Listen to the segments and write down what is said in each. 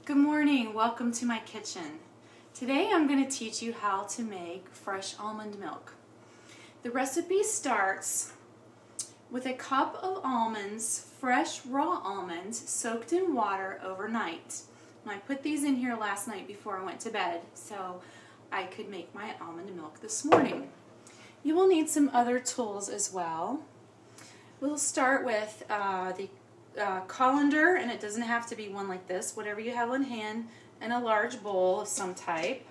Good morning, welcome to my kitchen. Today I'm going to teach you how to make fresh almond milk. The recipe starts with a cup of almonds, fresh raw almonds, soaked in water overnight. And I put these in here last night before I went to bed so I could make my almond milk this morning. You will need some other tools as well. We'll start with the colander, and it doesn't have to be one like this, whatever you have on hand, and a large bowl of some type.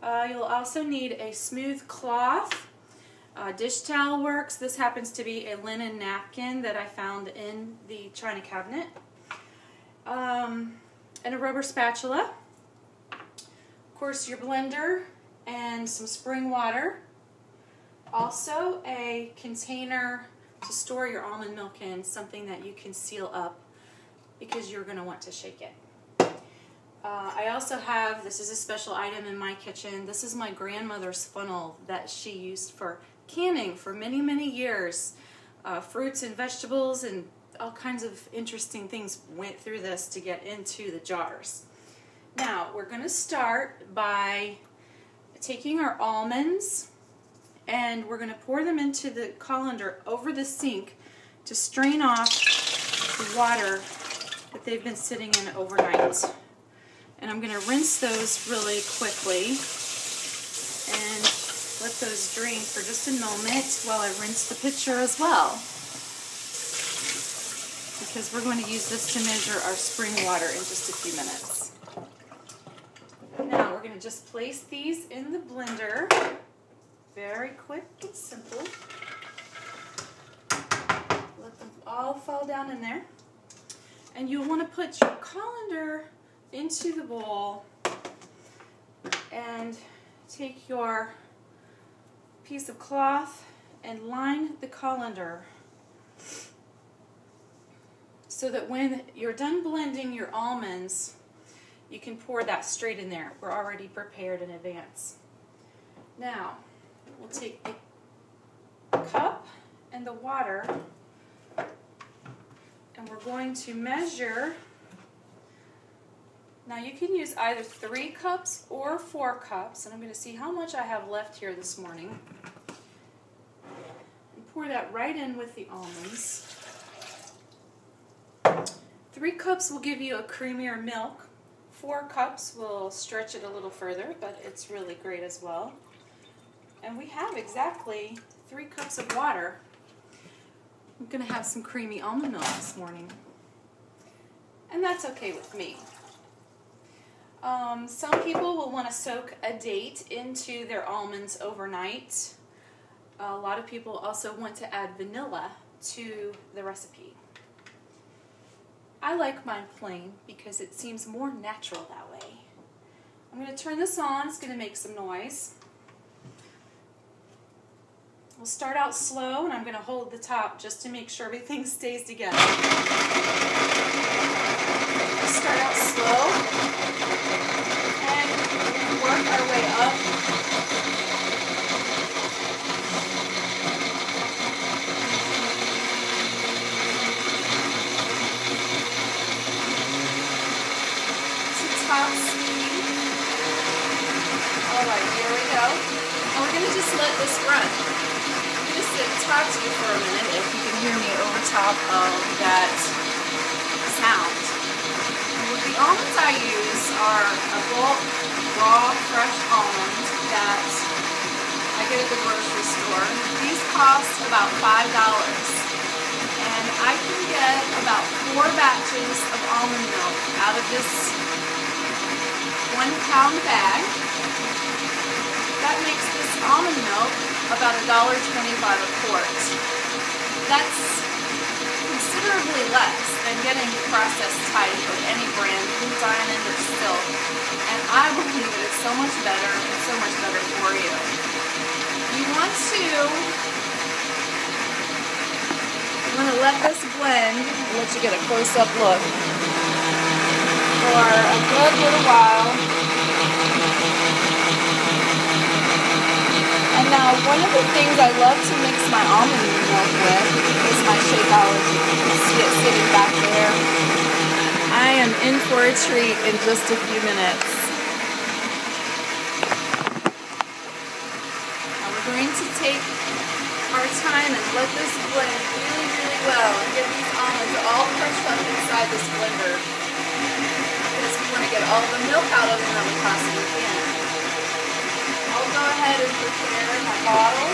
You'll also need a smooth cloth. Dish towel works. This happens to be a linen napkin that I found in the china cabinet. And a rubber spatula. Of course, your blender and some spring water. Also a container to store your almond milk in, something that you can seal up because you're going to want to shake it. I also have, this is a special item in my kitchen, this is my grandmother's funnel that she used for canning for many, many years. Fruits and vegetables and all kinds of interesting things went through this to get into the jars. Now, we're going to start by taking our almonds, and we're going to pour them into the colander over the sink to strain off the water that they've been sitting in overnight. And I'm going to rinse those really quickly and let those drain for just a moment while I rinse the pitcher as well, because we're going to use this to measure our spring water in just a few minutes. Now we're going to just place these in the blender. Very quick and simple. Let them all fall down in there. And you'll want to put your colander into the bowl and take your piece of cloth and line the colander so that when you're done blending your almonds, you can pour that straight in there. We're already prepared in advance. Now, we'll take a cup and the water, and we're going to measure. Now you can use either 3 cups or 4 cups, and I'm going to see how much I have left here this morning. And pour that right in with the almonds. 3 cups will give you a creamier milk. 4 cups will stretch it a little further, but it's really great as well. And we have exactly 3 cups of water. I'm going to have some creamy almond milk this morning. And that's okay with me. Some people will want to soak a date into their almonds overnight. A lot of people also want to add vanilla to the recipe. I like mine plain because it seems more natural that way. I'm going to turn this on. It's going to make some noise. We'll start out slow, and I'm going to hold the top just to make sure everything stays together. We'll start out slow, and we're going to work our way up. To top speed. Alright, here we go. And we're going to just let this run. Talk to you for a minute if you can hear me over top of that sound. With the almonds I use are a bulk, raw, fresh almonds that I get at the grocery store. These cost about $5, and I can get about 4 batches of almond milk out of this 1-pound bag. That makes this almond milk about $1.25 a quart. That's considerably less than getting the processed type of any brand, food, diamond, or silk. And I believe that it's so much better and so much better for you. You want to let this blend. I'll let you get a close-up look for a good little while. And now, one of the things I love to mix my almond milk with is my Shakeology. You can see it sitting back there. I am in for a treat in just a few minutes. Now we're going to take our time and let this blend really, really well and get these almonds all crushed up inside this blender. Because we want to get all the milk out of them that we possibly can. I'll go ahead and prepare my bottle.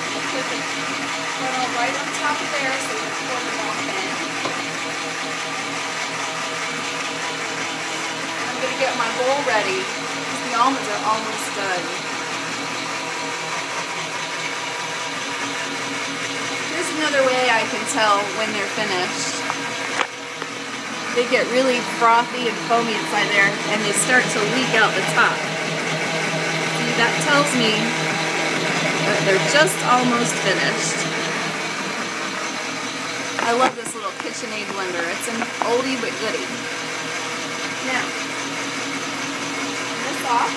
I'll put the funnel right on top of there so we can pour them all in. I'm going to get my bowl ready because the almonds are almost done. Here's another way I can tell when they're finished. They get really frothy and foamy inside there and they start to leak out the top. See, that tells me that they're just almost finished. I love this little KitchenAid blender. It's an oldie but goodie. Now, turn this off.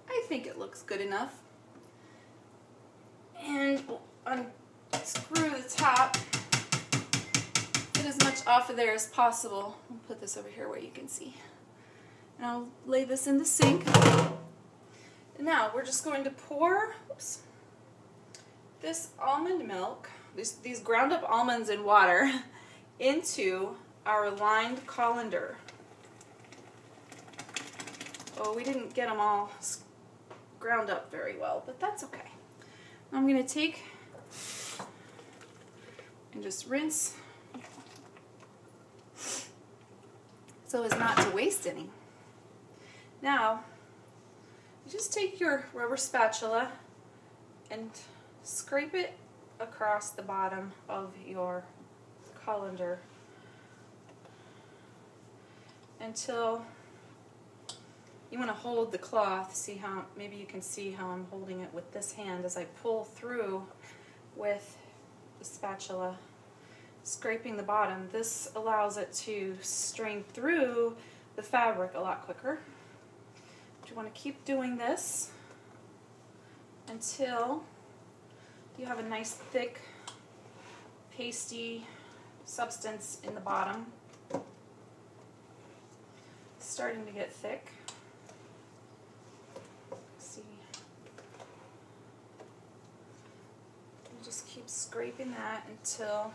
I think it looks good enough. And we'll unscrew the top. Get as much off of there as possible. I'll put this over here where you can see. And I'll lay this in the sink. And now we're just going to pour this almond milk, these ground up almonds in water, into our lined colander. Oh, we didn't get them all ground up very well, but that's okay. I'm going to take and just rinse so as not to waste any. Now, you just take your rubber spatula and scrape it across the bottom of your colander until you want to hold the cloth. See how, maybe you can see how I'm holding it with this hand as I pull through with the spatula, scraping the bottom. This allows it to strain through the fabric a lot quicker. But you want to keep doing this until you have a nice thick pasty substance in the bottom. It's starting to get thick. See, you just keep scraping that until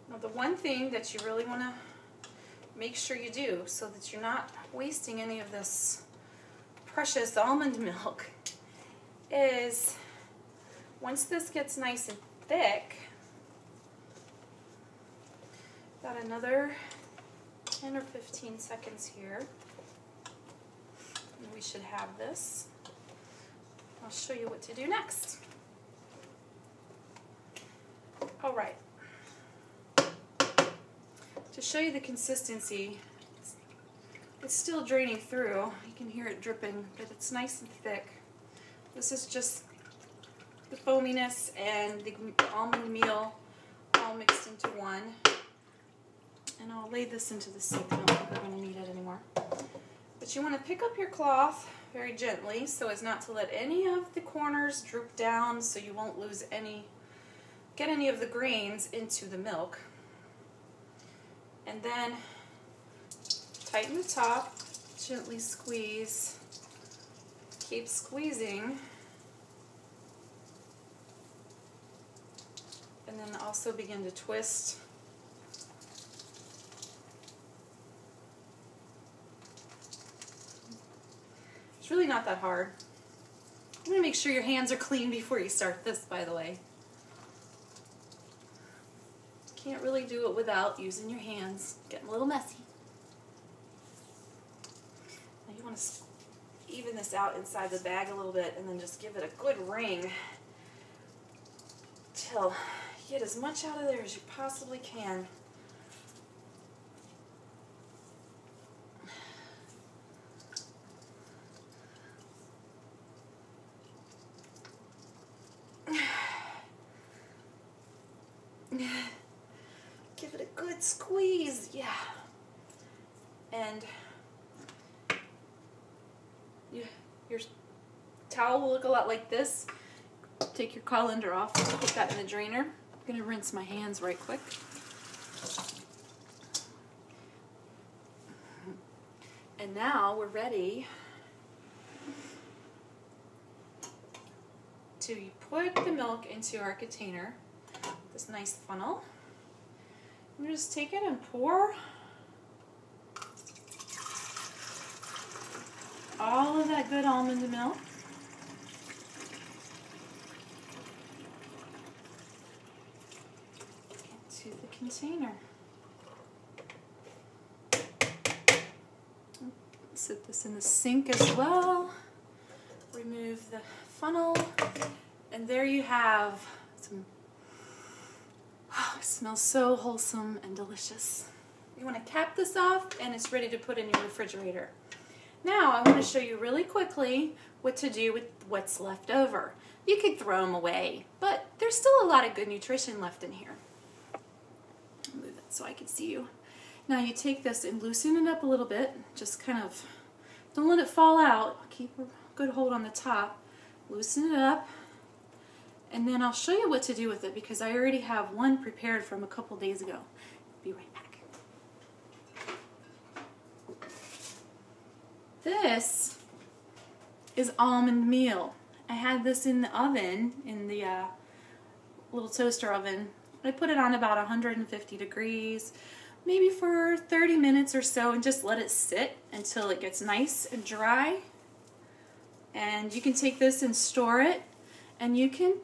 now the one thing that you really want to make sure you do so that you're not wasting any of this precious almond milk is once this gets nice and thick, about another 10 or 15 seconds here, and we should have this. I'll show you what to do next. Alright, to show you the consistency, it's still draining through. You can hear it dripping, but it's nice and thick. This is just the foaminess and the almond meal all mixed into one. And I'll lay this into the sink. I don't think we're going to need it anymore. But you want to pick up your cloth very gently so as not to let any of the corners droop down so you won't lose get any of the grains into the milk. And then tighten the top, gently squeeze, keep squeezing, and then also begin to twist. It's really not that hard. I'm going to make sure your hands are clean before you start this, by the way. Can't really do it without using your hands. Getting a little messy. Now you want to even this out inside the bag a little bit and then just give it a good wring till you get as much out of there as you possibly can. Give it a good squeeze, yeah. And your towel will look a lot like this. Take your colander off, put that in the drainer. I'm going to rinse my hands right quick. And now we're ready to put the milk into our container, this nice funnel. I'm going to just take it and pour all of that good almond milk into the container. Set this in the sink as well. Remove the funnel, and there you have some. Oh, it smells so wholesome and delicious. You want to cap this off, and it's ready to put in your refrigerator. Now I want to show you really quickly what to do with what's left over. You could throw them away, but there's still a lot of good nutrition left in here. I'll move it so I can see you. Now you take this and loosen it up a little bit. Just kind of, don't let it fall out. Keep a good hold on the top. Loosen it up. And then I'll show you what to do with it because I already have one prepared from a couple days ago. Be right back. This is almond meal. I had this in the oven, in the little toaster oven. I put it on about 150 degrees. Maybe for 30 minutes or so, and just let it sit until it gets nice and dry. And you can take this and store it, and you can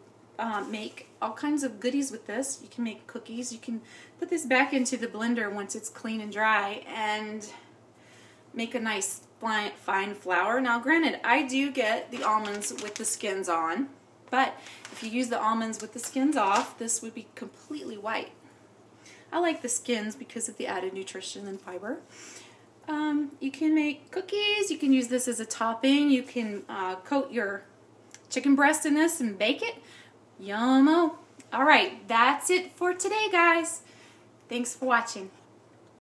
make all kinds of goodies with this. You can make cookies. You can put this back into the blender once it's clean and dry and make a nice fine flour. Now granted, I do get the almonds with the skins on, but if you use the almonds with the skins off, this would be completely white. I like the skins because of the added nutrition and fiber. You can make cookies. You can use this as a topping. You can coat your chicken breast in this and bake it. Yummo. All right, that's it for today, guys. Thanks for watching.